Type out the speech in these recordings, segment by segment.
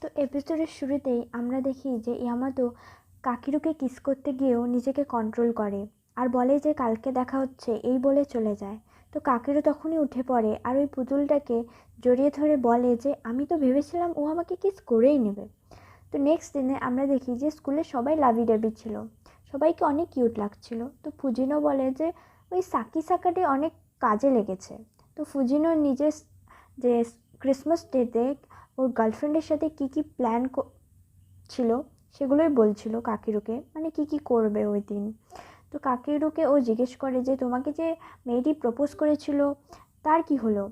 তো এপিসোডের শুরুতেই আমরা দেখি যে ইয়ামাতো কাকিরুকে কিস করতে গিয়েও নিজেকে কন্ট্রোল করে আর বলে যে কালকে দেখা হচ্ছে এই বলে চলে যায়। তো কাকিরু তখনই উঠে পড়ে আর ওই পুতুলটাকে জড়িয়ে ধরে বলে যে আমি তো ভেবেছিলাম ও আমাকে কিস করেই নেবে। তো নেক্সট দিনে আমরা দেখি যে স্কুলে সবাই লাভি ডাবি ছিল, সবাইকে অনেক কিউট লাগছিল। তো ফুজিনো বলে যে ওই সাকি সাকাটি অনেক কাজে লেগেছে। তো ফুজিনো নিজের যে ক্রিসমাস ডেতে ওর গার্লফ্রেন্ডের সাথে কী কী প্ল্যান ছিল সেগুলোই বলছিল কাকিরুকে, মানে কী কী করবে ওই দিন। তো কাকিরুকে ও জিজ্ঞেস করে যে তোমাকে যে মেয়েটি প্রপোজ করেছিল তার কি হলো।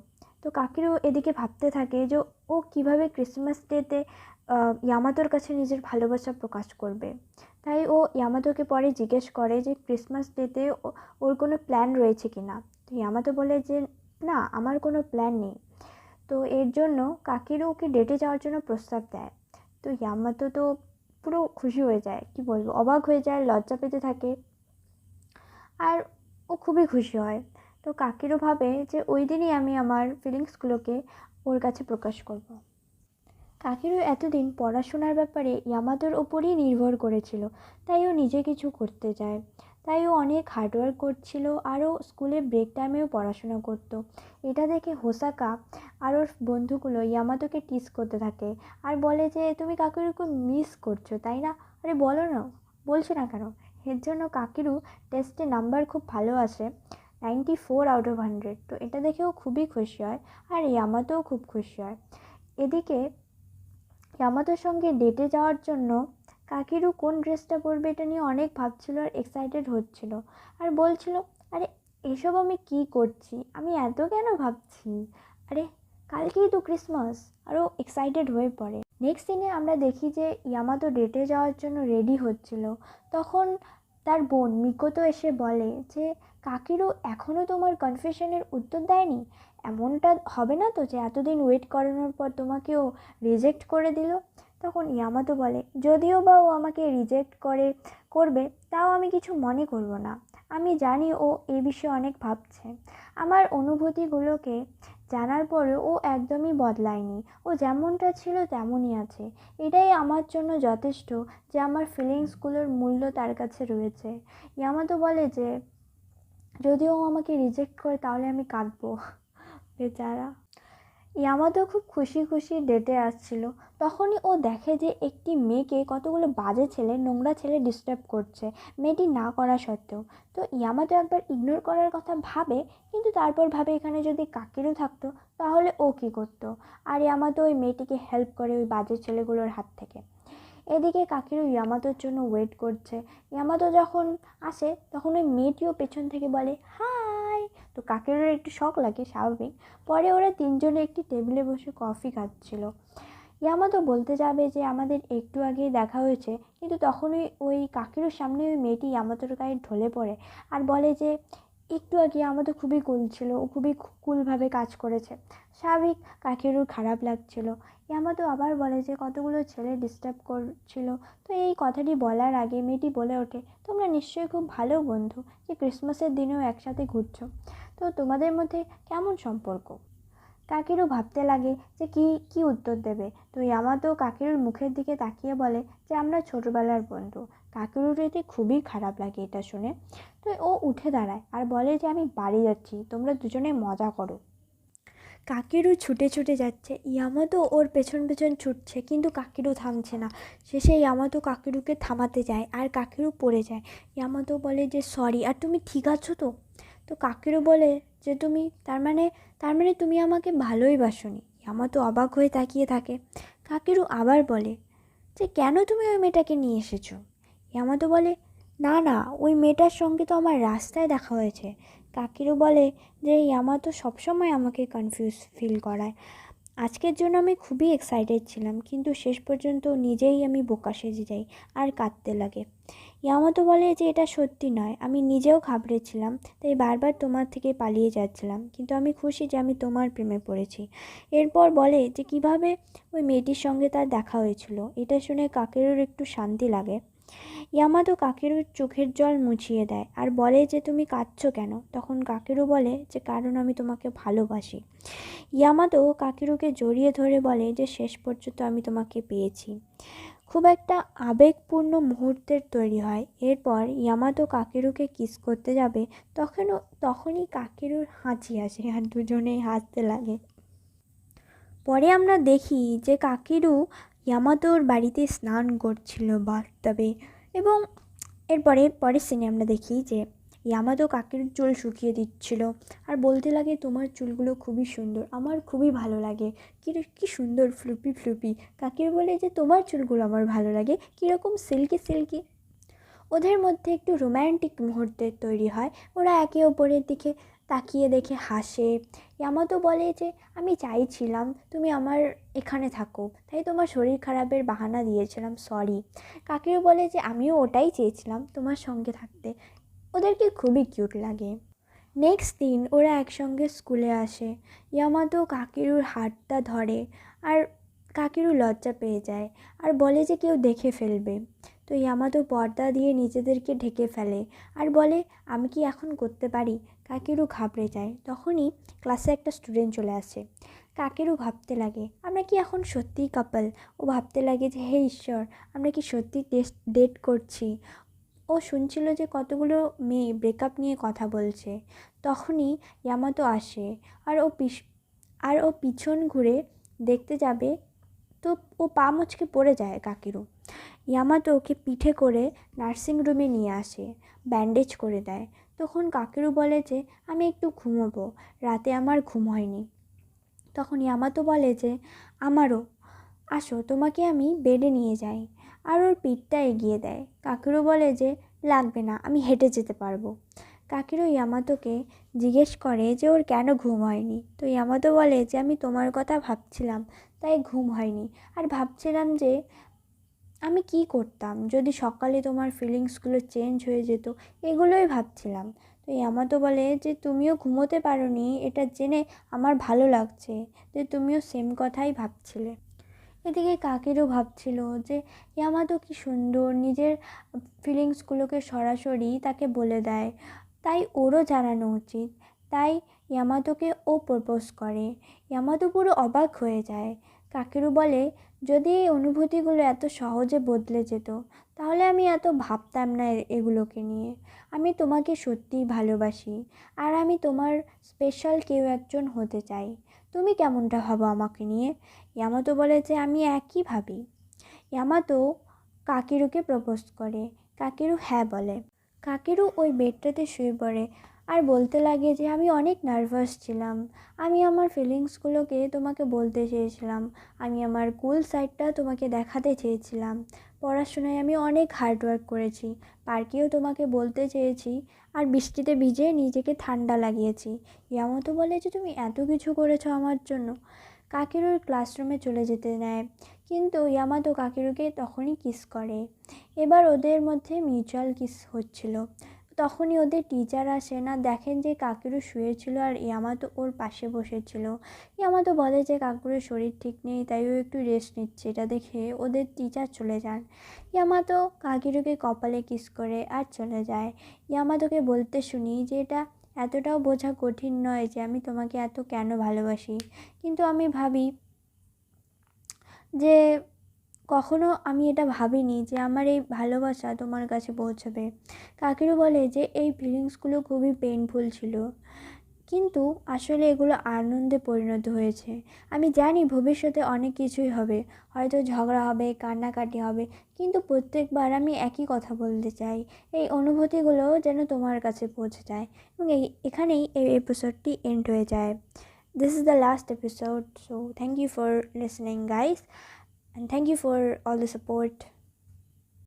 তো কাকিরু এদিকে ভাবতে থাকে যে ও কিভাবে ক্রিসমাস ডেতে ইয়ামাতোর কাছে নিজের ভালোবাসা প্রকাশ করবে। তাই ও ইয়ামাতোকে পরে জিজ্ঞেস করে যে ক্রিসমাস ডেতে ওর কোনো প্ল্যান রয়েছে কি না। তো ইয়ামাতো বলে যে না, আমার কোনো প্ল্যান নেই। তো এর জন্য কাকিরু ওকে ডেটে যাওয়ার জন্য প্রস্তাব দেয়। তো ইয়ামাতো তো পুরো খুশি হয়ে যায়, কি বলবো, অবাক হয়ে যায়, লজ্জা পেতে থাকে আর ও খুবই খুশি হয়। তো কাকিরও ভাবে যে ওই দিনই আমি আমার ফিলিংসগুলোকে ওর কাছে প্রকাশ করব। কাকিরও এতদিন পড়াশোনার ব্যাপারে ইয়ামাতোর ওপরই নির্ভর করেছিল, তাই ও নিজে কিছু করতে চায়। তাই ও অনেক হার্ডওয়ার্ক করছিল আর ও স্কুলে ব্রেক টাইমেও পড়াশোনা করতো। এটা দেখে হোসাকা আর ওর বন্ধুগুলো ইয়ামাতোকে টিস করতে থাকে আর বলে যে তুমি কাকিরুকে মিস করছো তাই না, আরে বলো না, বলছো না কেন। এর জন্য কাকিরু টেস্টে নাম্বার খুব ভালো আসে, 94/100। তো এটা দেখেও খুবই খুশি হয় আর ইয়ামাতোও খুব খুশি হয়। এদিকে ইয়ামাতোর সঙ্গে ডেটে যাওয়ার জন্য কাকিরু কোন ড্রেসটা পরবে এটা নিয়ে অনেক ভাবছিল আর এক্সাইটেড হচ্ছিল আর বলছিল আরে এসব আমি কি করছি, আমি এত কেন ভাবছি, আরে কালকেই তো ক্রিসমাস। আরও এক্সাইটেড হয়ে পড়ে। নেক্সট দিনে আমরা দেখি যে ইয়ামাতো ডেটে যাওয়ার জন্য রেডি হচ্ছিল। তখন তার বোন মিকোতো এসে বলে যে কাকিরু এখনও তোমার কনফেশনের উত্তর দেয়নি, এমনটা হবে না তো যে এতদিন ওয়েট করানোর পর তোমাকেও রিজেক্ট করে দিল। তখন ইয়ামাতো বলে যদিও বা ও আমাকে রিজেক্ট করবে তাও আমি কিছু মনে করব না, আমি জানি ও এই বিষয়ে অনেক ভাবছে। আমার অনুভূতিগুলোকে জানার পরেও ও একদমই বদলায়নি, ও যেমনটা ছিল তেমনই আছে। এটাই আমার জন্য যথেষ্ট যে আমার ফিলিংসগুলোর মূল্য তার কাছে রয়েছে। ইয়ামাতো বলে যে যদিও ও আমাকে রিজেক্ট করে তাহলে আমি কাঁদবো, বেচারা। ইয়ামাতো খুব খুশি খুশি ডেটে আসছিল। তখনই ও দেখে যে একটি মেয়েকে কতগুলো বাজে ছেলে, নোংরা ছেলে ডিস্টার্ব করছে মেয়েটি না করা সত্ত্বেও। তো ইয়ামাতো একবার ইগনোর করার কথা ভাবে, কিন্তু তারপর ভাবে এখানে যদি কাকিরও থাকতো তাহলে ও কী করতো। আর ইয়ামাতো ওই মেয়েটিকে হেল্প করে ওই বাজে ছেলেগুলোর হাত থেকে। এদিকে কাকিরও ইয়ামাতোর জন্য ওয়েট করছে। ইয়ামাতো যখন আসে তখন ওই মেয়েটিও পেছন থেকে বলে হাই। তো কাকিরোর একটু শখ লাগে, স্বাভাবিক। পরে ওরা তিনজনে একটি টেবিলে বসে কফি খাচ্ছিল। ইয়ামাতো বলতে যাবে যে আমাদের একটু আগেই দেখা হয়েছে, কিন্তু তখনই ওই কাকিরোর সামনে ওই মেয়েটি ইয়ামাতোর গায়ে ঢলে পড়ে আর বলে যে একটু আগে আমাদের খুবই কুল ছিল, ও খুবই কুলভাবে কাজ করেছে। স্বাভাবিক কাকিরুর খারাপ লাগছিল। ইয়ামাতো আবার বলে যে কতগুলো ছেলে ডিস্টার্ব করছিল। তো এই কথাটি বলার আগে মেয়েটি বলে ওঠে তোমরা নিশ্চয়ই খুব ভালো বন্ধু যে ক্রিসমাসের দিনেও একসাথে ঘুরছো, তো তোমাদের মধ্যে কেমন সম্পর্ক। কাকিরু ভাবতে লাগে যে কি উত্তর দেবে। তো ইয়ামাতো কাকিরুর মুখের দিকে তাকিয়ে বলে যে আমরা ছোটবেলার বন্ধু। কাকিরুর এতে খুবই খারাপ লাগে এটা শুনে। তো ও উঠে দাঁড়ায় আর বলে যে আমি বাড়ি যাচ্ছি, তোমরা দুজনে মজা করো। কাকিরু ছুটে ছুটে যাচ্ছে, ইয়ামাতো ওর পেছন পেছন ছুটছে, কিন্তু কাকিরু থামছে না। শেষে ইয়ামাতো কাকিরুকে থামাতে যায় আর কাকিরু পড়ে যায়। ইয়ামাতো বলে যে সরি, আর তুমি ঠিক আছো তো। তো কাকিরু বলে যে তুমি তার মানে তুমি আমাকে ভালোই বাসোনি। ইয়ামাতো অবাক হয়ে তাকিয়ে থাকে। কাকিরু আবার বলে যে কেন তুমি ওই মেয়েটাকে নিয়ে এসেছো। ইয়ামাতো বলে না না, ওই মেয়েটার সঙ্গে তো আমার রাস্তায় দেখা হয়েছে। কাকিরু বলে যে ইয়ামাতো সবসময় আমাকে কনফিউজ ফিল করায়। আজকের জন্য আমি খুবই এক্সাইটেড ছিলাম, কিন্তু শেষ পর্যন্ত নিজেই আমি বোকা সেজে যাই আর কাঁদতে লাগে। ইয়ামাতো বলে যে এটা সত্যি নয়, আমি নিজেও ঘাবড়েছিলাম, তাই বারবার তোমার থেকে পালিয়ে যাচ্ছিলাম, কিন্তু আমি খুশি যে আমি তোমার প্রেমে পড়েছি। এরপর বলে যে কিভাবে ওই মেয়েটির সঙ্গে তার দেখা হয়েছিল। এটা শুনে কাকিরুর একটু শান্তি লাগে। ইয়ামাতো কাকেরুর চোখের জল মুছিয়ে দেয় আর বলে যে তুমি কাঁদছো কেন? তখন কাকেরু বলে যে কারণ আমি তোমাকে ভালোবাসি। ইয়ামাতো কাকেরুকে জড়িয়ে ধরে বলে যে শেষ পর্যন্ত আমি তোমাকে পেয়েছি। খুব একটা আবেগপূর্ণ মুহূর্তের তৈরি হয়। এরপর ইয়ামাতো কাকেরুকে কিস করতে যাবে, তখনই কাকেরুর হাঁচি আসে আর দুজনেই হাসতে লাগে। পরে আমরা দেখি যে কাকেরু ইয়ামাতোর বাড়িতে স্নান করছিল বাথটাবে, এবং পরের সিনে আমরা দেখি যে ইয়ামাতো কাকেরুর চুল শুকিয়ে দিচ্ছিল আর বলতে লাগে তোমার চুলগুলো খুবই সুন্দর, আমার খুবই ভালো লাগে, কি সুন্দর ফ্লুপি ফ্লুপি। কাকেরু বলে যে তোমার চুলগুলো আমার ভালো লাগে, কীরকম সিল্কি সিল্কি। ওদের মধ্যে একটু রোম্যান্টিক মুহূর্তের তৈরি হয়। ওরা একে অপরের দিকে তাকিয়ে দেখে হাসে। ইয়ামাতো বলে যে আমি চাইছিলাম তুমি আমার এখানে থাকো, তাই তোমার শরীর খারাপের বাহানা দিয়েছিলাম, সরি। কাকেরু বলে যে আমিও ওটাই চেয়েছিলাম, তোমার সঙ্গে থাকতে। ওদেরকে খুবই কিউট লাগে। নেক্সট দিন ওরা একসঙ্গে স্কুলে আসে। ইয়ামাতো কাকেরুর হাতটা ধরে আর কাকেরু লজ্জা পেয়ে যায় আর বলে যে কেউ দেখে ফেলবে। তো ইয়ামাতো পর্দা দিয়ে নিজেদেরকে ঢেকে ফেলে আর বলে আমি কি এখন করতে পারি? কাকেরু ঘাবড়ে যায়। তখনই ক্লাসে একটা স্টুডেন্ট চলে আসে। কাকেরু ভাবতে লাগে আমরা কি এখন সত্যিই কাপল? ও ভাবতে লাগে যে হে ঈশ্বর, আমরা কি সত্যি ডেট করছি? ও শুনছিল যে কতগুলো মেয়ে ব্রেকআপ নিয়ে কথা বলছে। তখনই ইয়ামাতো আসে আর ও পিছন ঘুরে দেখতে যাবে, তো ও পা মুচকে পড়ে যায় কাকেরু। ইয়ামাতো ওকে পিঠে করে নার্সিং রুমে নিয়ে আসে, ব্যান্ডেজ করে দেয়। তখন কাকেরু বলে যে আমি একটু ঘুমোবো, রাতে আমার ঘুম হয়নি। তখন ইয়ামাতো বলে যে আমারও, আসো তোমাকে আমি বেডে নিয়ে যাই, আর ওর পিঠটা এগিয়ে দেয়। কাকেরু বলে যে লাগবে না, আমি হেঁটে যেতে পারবো। কাকেরু ইয়ামাতোকে জিজ্ঞেস করে যে ওর কেন ঘুম হয়নি। তো ইয়ামাতো বলে যে আমি তোমার কথা ভাবছিলাম, তাই ঘুম হয়নি। আর ভাবছিলাম যে আমি কি করতাম যদি সকালে তোমার ফিলিংসগুলো চেঞ্জ হয়ে যেত, এগুলোই ভাবছিলাম। তো ইয়ামাতো বলে যে তুমিও ঘুমোতে পারোনি, এটা জেনে আমার ভালো লাগছে যে তুমিও সেম কথাই ভাবছিলে। এদিকে কাকেরও ভাবছিল যে ইয়ামাতো কি সুন্দর নিজের ফিলিংসগুলোকে সরাসরি তাকে বলে দেয়, তাই ওরও জানানো উচিত। তাই ইয়ামাতোকে ও প্রপোজ করে। ইয়ামাতো পুরো অবাক হয়ে যায়। কাকেরু বলে যদি এই অনুভূতিগুলো এত সহজে বদলে যেত তাহলে আমি এত ভাবতাম না এগুলোকে নিয়ে। আমি তোমাকে সত্যিই ভালোবাসি আর আমি তোমার স্পেশাল কেউ একজন হতে চাই। তুমি কেমনটা ভাবো আমাকে নিয়ে? ইয়ামাতো বলে যে আমি একই ভাবি। ইয়ামাতো কাকেরুকে প্রপোজ করে। কাকেরু হ্যাঁ বলে। কাকেরু ওই বেডটাতে শুয়ে পড়ে আর বলতে লাগে যে আমি অনেক নার্ভাস ছিলাম, আমি আমার ফিলিংসগুলোকে তোমাকে বলতে চেয়েছিলাম, আমি আমার কুল সাইডটা তোমাকে দেখাতে চেয়েছিলাম, পড়াশোনায় আমি অনেক হার্ডওয়ার্ক করেছি, পার্কেও তোমাকে বলতে চেয়েছি, আর বৃষ্টিতে ভিজে নিজেকে ঠান্ডা লাগিয়েছি। ইয়ামাতো বলে যে তুমি এত কিছু করেছো আমার জন্য। কাকেরুর ক্লাসরুমে চলে যেতে নেয়, কিন্তু ইয়ামাতো কাকেরুকে তখনই কিস করে। এবার ওদের মধ্যে মিউচুয়াল কিস হচ্ছিল। তখনই ওদের টিচার আসেন আর দেখেন যে কাকেরু শুয়েছিল আর ইয়ামাতো ওর পাশে বসেছিল। ইয়ামাতো বলে যে কাকেরুর শরীর ঠিক নেই, তাই ও একটু রেস্ট নিচ্ছে। এটা দেখে ওদের টিচার চলে যান। ইয়ামাতো কাকেরুকে কপালে কিস করে আর চলে যায়। ইয়ামাতোকে বলতে শুনি যে এটা এতটাও বোঝা কঠিন নয় যে আমি তোমাকে এত কেন ভালোবাসি, কিন্তু আমি ভাবি যে কখনো আমি এটা ভাবিনি যে আমার এই ভালোবাসা তোমার কাছে পৌঁছাবে। কাকেরু বলে যে এই ফিলিংসগুলো খুবই পেইনফুল ছিল, কিন্তু আসলে এগুলো আনন্দে পরিণত হয়েছে। আমি জানি ভবিষ্যতে অনেক কিছুই হবে, হয়তো ঝগড়া হবে, কান্নাকাটি হবে, কিন্তু প্রত্যেকবার আমি একই কথা বলতে চাই, এই অনুভূতিগুলো যেন তোমার কাছে পৌঁছে যায়। এবং এখানেই এই এপিসোডটি এন্ড হয়ে যায়। This is the last episode, so thank you for listening, guys, and thank you for all the support.